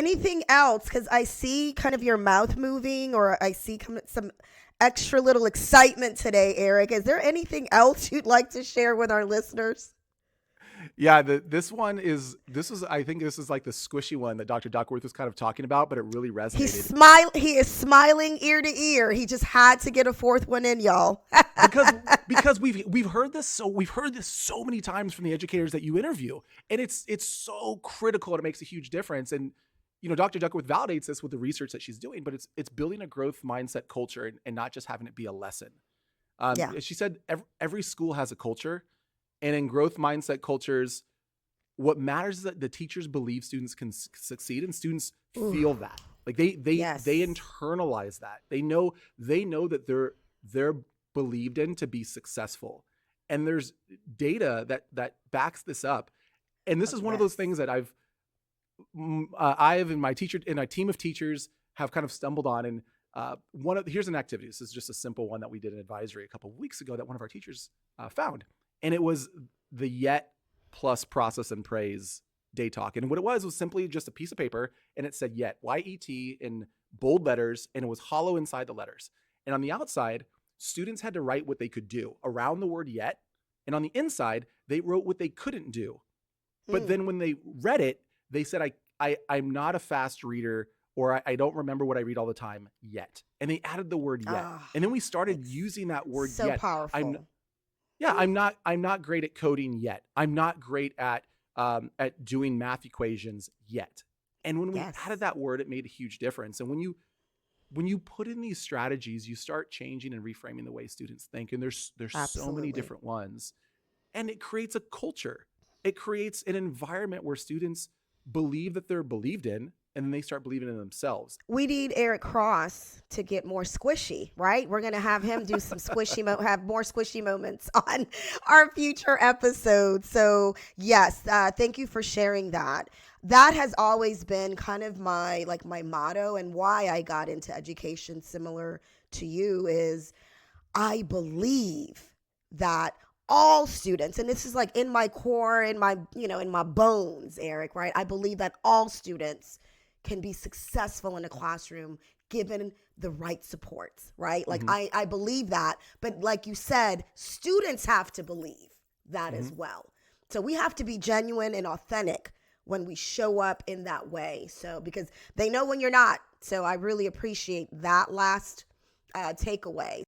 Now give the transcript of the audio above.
anything else? Because I see kind of your mouth moving, or I see some extra little excitement today, Eric. Is there anything else you'd like to share with our listeners? Yeah, this is I think this is like the squishy one that Dr. Duckworth was kind of talking about, but it really resonated He is smiling ear to ear. He just had to get a fourth one in, y'all. because we've heard this so many times from the educators that you interview, and it's so critical and it makes a huge difference. And Dr. Duckworth validates this with the research that she's doing, but it's building a growth mindset culture and not just having it be a lesson. Yeah. She said every school has a culture, and in growth mindset cultures, what matters is that the teachers believe students can succeed, and students feel that. Like they internalize that. They know that they're believed in to be successful. And there's data that backs this up. And this is one of those things that I've in my team of teachers have kind of stumbled on. And here's an activity. This is just a simple one that we did in advisory a couple of weeks ago that one of our teachers found. And it was the yet plus process and praise day talk. And what it was simply just a piece of paper, and it said yet, Y-E-T, in bold letters, and it was hollow inside the letters. And on the outside, students had to write what they could do around the word yet. And on the inside, they wrote what they couldn't do. But then when they read it, they said, I'm not a fast reader, or I don't remember what I read all the time yet. And they added the word yet. And then we started using that word so yet. Powerful. I'm not great at coding yet. I'm not great at doing math equations yet. And when we added that word, it made a huge difference. And when you put in these strategies, you start changing and reframing the way students think. And there's so many different ones. And it creates a culture. It creates an environment where students believe that they're believed in, and then they start believing in themselves. We need Eric Cross to get more squishy, right? We're going to have him do some have more squishy moments on our future episodes. So yes, thank you for sharing that. That has always been kind of my motto, and why I got into education, similar to you, is I believe that all students, and this is like in my core, in my bones, Eric, right? I believe that all students can be successful in a classroom given the right supports, right? Like I believe that, but like you said, students have to believe that as well. So we have to be genuine and authentic when we show up in that way. So, because they know when you're not. So I really appreciate that last takeaway.